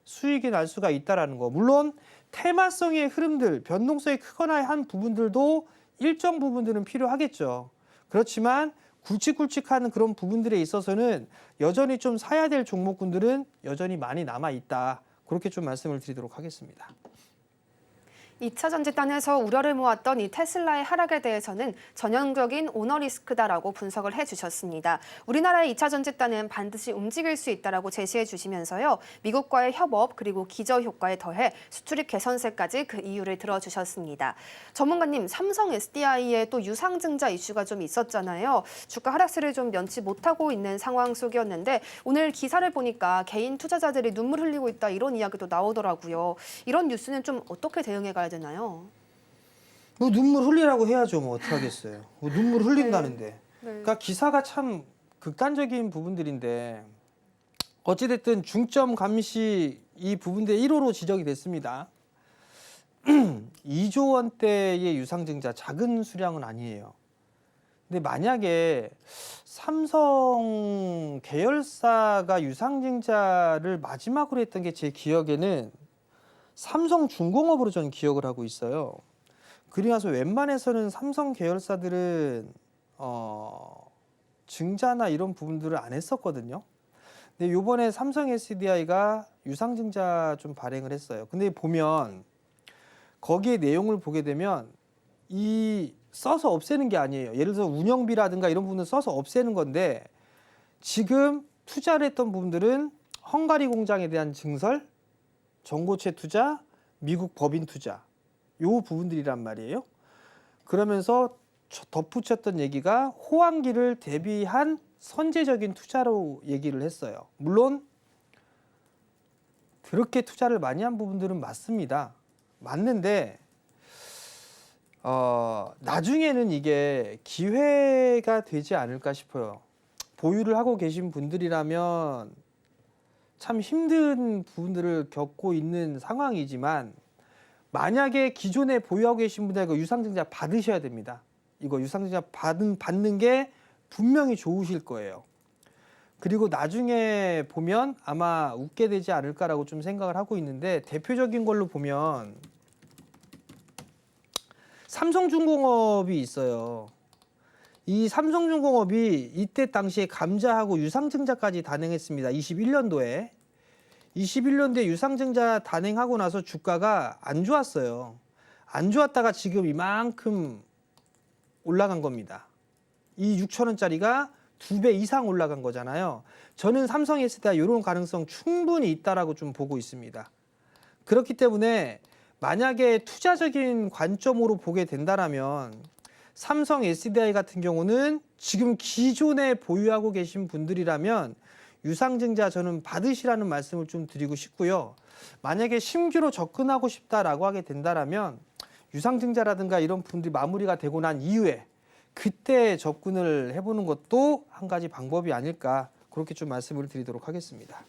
수익이 날 수가 있다는 거. 물론 테마성의 흐름들, 변동성이 크거나 한 부분들도 일정 부분들은 필요하겠죠. 그렇지만 굵직굵직한 그런 부분들에 있어서는 여전히 좀 사야 될 종목군들은 여전히 많이 남아있다. 그렇게 좀 말씀을 드리도록 하겠습니다. 2차 전지단에서 우려를 모았던 이 테슬라의 하락에 대해서는 전형적인 오너 리스크다라고 분석을 해주셨습니다. 우리나라의 2차 전지단은 반드시 움직일 수 있다라고 제시해 주시면서요. 미국과의 협업 그리고 기저효과에 더해 수출입 개선세까지 그 이유를 들어주셨습니다. 전문가님, 삼성 SDI의 또 유상증자 이슈가 좀 있었잖아요. 주가 하락세를 좀 면치 못하고 있는 상황 속이었는데 오늘 기사를 보니까 개인 투자자들이 눈물 흘리고 있다 이런 이야기도 나오더라고요. 이런 뉴스는 좀 어떻게 대응해 가야 되나요? 뭐 눈물 흘리라고 해야죠. 뭐 어떻게 하겠어요. 뭐 눈물 흘린다는데. 네. 그러니까 기사가 참 극단적인 부분들인데 어찌됐든 중점 감시 이 부분대 1호로 지적이 됐습니다. 2조 원대의 유상증자 작은 수량은 아니에요. 근데 만약에 삼성 계열사가 유상증자를 마지막으로 했던 게 제 기억에는 삼성중공업으로 저는 기억을 하고 있어요. 그리고 나서 웬만해서는 삼성 계열사들은 증자나 이런 부분들을 안 했었거든요. 근데 이번에 삼성 SDI가 유상증자 좀 발행을 했어요. 근데 보면 거기에 내용을 보게 되면 이 써서 없애는 게 아니에요. 예를 들어서 운영비라든가 이런 부분을 써서 없애는 건데 지금 투자를 했던 부분들은 헝가리 공장에 대한 증설, 전고체 투자, 미국 법인 투자 요 부분들이란 말이에요. 그러면서 덧붙였던 얘기가 호황기를 대비한 선제적인 투자로 얘기를 했어요. 물론 그렇게 투자를 많이 한 부분들은 맞습니다. 맞는데 나중에는 이게 기회가 되지 않을까 싶어요. 보유를 하고 계신 분들이라면 참 힘든 부분들을 겪고 있는 상황이지만 만약에 기존에 보유하고 계신 분들 이거 유상증자 받으셔야 됩니다. 이거 유상증자 받는 게 분명히 좋으실 거예요. 그리고 나중에 보면 아마 웃게 되지 않을까라고 좀 생각을 하고 있는데 대표적인 걸로 보면 삼성중공업이 있어요. 이 삼성중공업이 이때 당시에 감자하고 유상증자까지 단행했습니다. 21년도에. 21년도에 유상증자 단행하고 나서 주가가 안 좋았어요. 안 좋았다가 지금 이만큼 올라간 겁니다. 이 6,000원짜리가 2배 이상 올라간 거잖아요. 저는 삼성 SDI 이런 가능성 충분히 있다라고 좀 보고 있습니다. 그렇기 때문에 만약에 투자적인 관점으로 보게 된다라면 삼성 SDI 같은 경우는 지금 기존에 보유하고 계신 분들이라면 유상증자 저는 받으시라는 말씀을 좀 드리고 싶고요. 만약에 신규로 접근하고 싶다라고 하게 된다라면 유상증자라든가 이런 분들이 마무리가 되고 난 이후에 그때 접근을 해보는 것도 한 가지 방법이 아닐까 그렇게 좀 말씀을 드리도록 하겠습니다.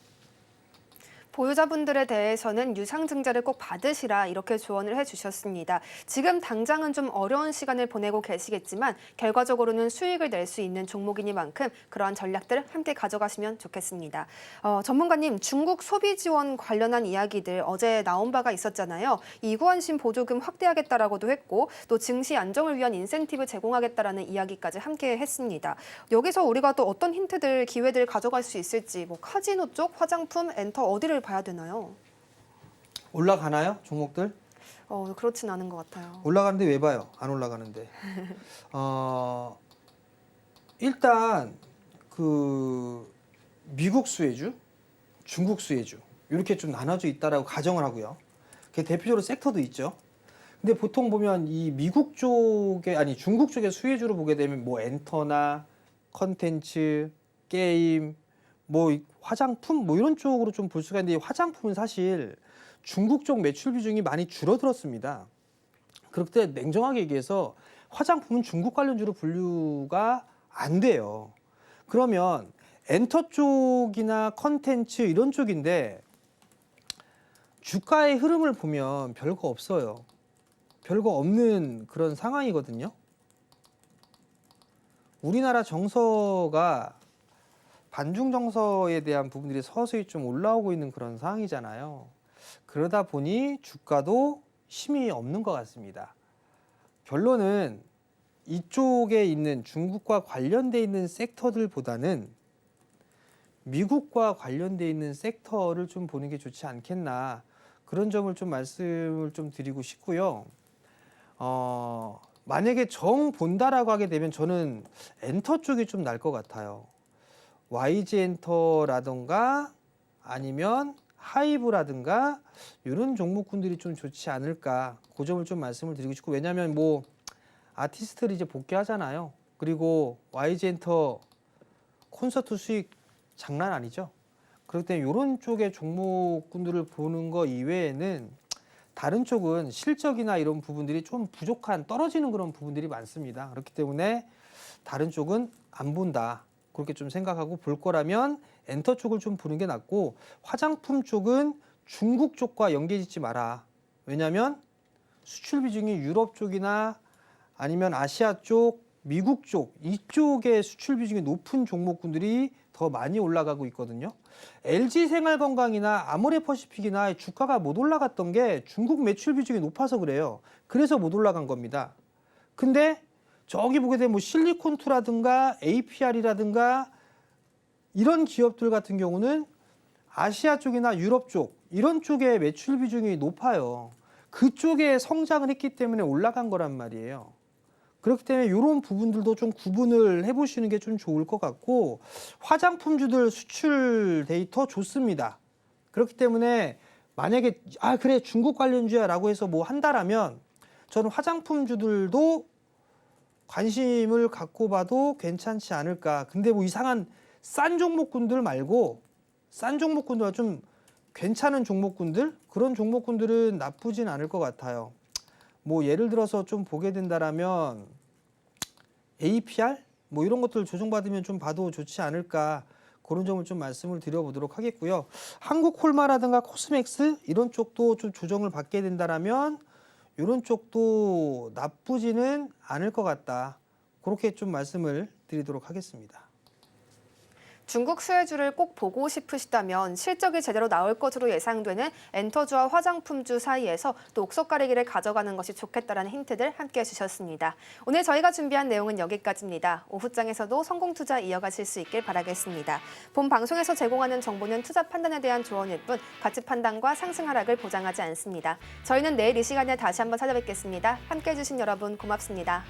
보유자분들에 대해서는 유상증자를 꼭 받으시라 이렇게 조언을 해주셨습니다. 지금 당장은 좀 어려운 시간을 보내고 계시겠지만 결과적으로는 수익을 낼 수 있는 종목이니만큼 그러한 전략들 함께 가져가시면 좋겠습니다. 전문가님, 중국 소비 지원 관련한 이야기들 어제 나온 바가 있었잖아요. 이구환신 보조금 확대하겠다라고도 했고 또 증시 안정을 위한 인센티브 제공하겠다라는 이야기까지 함께 했습니다. 여기서 우리가 또 어떤 힌트들, 기회들 가져갈 수 있을지 뭐 카지노 쪽, 화장품, 엔터 어디를 봐야 되나요? 올라가나요? 종목들? 그렇진 않은 것 같아요. 올라가는데 왜 봐요? 안 올라가는데. 일단 그 미국 수혜주, 중국 수혜주 이렇게 좀 나눠져 있다라고 가정을 하고요. 그 대표적으로 섹터도 있죠. 근데 보통 보면 이 미국 쪽에 아니 중국 쪽의 수혜주로 보게 되면 뭐 엔터나 컨텐츠, 게임, 뭐 화장품 뭐 이런 쪽으로 좀 볼 수가 있는데 화장품은 사실 중국 쪽 매출 비중이 많이 줄어들었습니다. 그렇기 때문에 냉정하게 얘기해서 화장품은 중국 관련주로 분류가 안 돼요. 그러면 엔터 쪽이나 컨텐츠 이런 쪽인데 주가의 흐름을 보면 별거 없어요. 별거 없는 그런 상황이거든요. 우리나라 정서가 반중 정서에 대한 부분들이 서서히 좀 올라오고 있는 그런 상황이잖아요. 그러다 보니 주가도 힘이 없는 것 같습니다. 결론은 이쪽에 있는 중국과 관련돼 있는 섹터들보다는 미국과 관련돼 있는 섹터를 좀 보는 게 좋지 않겠나 그런 점을 좀 말씀을 좀 드리고 싶고요. 만약에 정 본다라고 하게 되면 저는 엔터 쪽이 좀 날 것 같아요. YG 엔터라든가 아니면 하이브라든가 이런 종목군들이 좀 좋지 않을까 그 점을 좀 말씀을 드리고 싶고 왜냐하면 뭐 아티스트를 이제 복귀하잖아요. 그리고 YG 엔터 콘서트 수익 장난 아니죠. 그렇기 때문에 이런 쪽의 종목군들을 보는 거 이외에는 다른 쪽은 실적이나 이런 부분들이 좀 부족한 떨어지는 그런 부분들이 많습니다. 그렇기 때문에 다른 쪽은 안 본다. 그렇게 좀 생각하고 볼 거라면 엔터 쪽을 좀 보는 게 낫고 화장품 쪽은 중국 쪽과 연계짓지 마라. 왜냐하면 수출 비중이 유럽 쪽이나 아니면 아시아 쪽, 미국 쪽 이쪽의 수출 비중이 높은 종목군들이 더 많이 올라가고 있거든요. LG 생활건강이나 아모레퍼시픽이나 주가가 못 올라갔던 게 중국 매출 비중이 높아서 그래요. 그래서 못 올라간 겁니다. 근데 저기 보게 되면 뭐 실리콘투라든가 APR이라든가 이런 기업들 같은 경우는 아시아 쪽이나 유럽 쪽 이런 쪽에 매출 비중이 높아요. 그쪽에 성장을 했기 때문에 올라간 거란 말이에요. 그렇기 때문에 이런 부분들도 좀 구분을 해보시는 게 좀 좋을 것 같고 화장품주들 수출 데이터 좋습니다. 그렇기 때문에 만약에 그래 중국 관련주야 라고 해서 뭐 한다라면 저는 화장품주들도 관심을 갖고 봐도 괜찮지 않을까. 근데 뭐 이상한 싼 종목군들 말고 싼 종목군들 좀 괜찮은 종목군들 그런 종목군들은 나쁘진 않을 것 같아요. 뭐 예를 들어서 좀 보게 된다라면 APR 뭐 이런 것들 조정받으면 좀 봐도 좋지 않을까 그런 점을 좀 말씀을 드려보도록 하겠고요. 한국콜마라든가 코스맥스 이런 쪽도 좀 조정을 받게 된다라면 이런 쪽도 나쁘지는 않을 것 같다. 그렇게 좀 말씀을 드리도록 하겠습니다. 중국 수혜주를 꼭 보고 싶으시다면 실적이 제대로 나올 것으로 예상되는 엔터주와 화장품주 사이에서 또 옥석 가리기를 가져가는 것이 좋겠다라는 힌트들 함께 해주셨습니다. 오늘 저희가 준비한 내용은 여기까지입니다. 오후장에서도 성공 투자 이어가실 수 있길 바라겠습니다. 본 방송에서 제공하는 정보는 투자 판단에 대한 조언일 뿐 가치 판단과 상승 하락을 보장하지 않습니다. 저희는 내일 이 시간에 다시 한번 찾아뵙겠습니다. 함께 해주신 여러분 고맙습니다.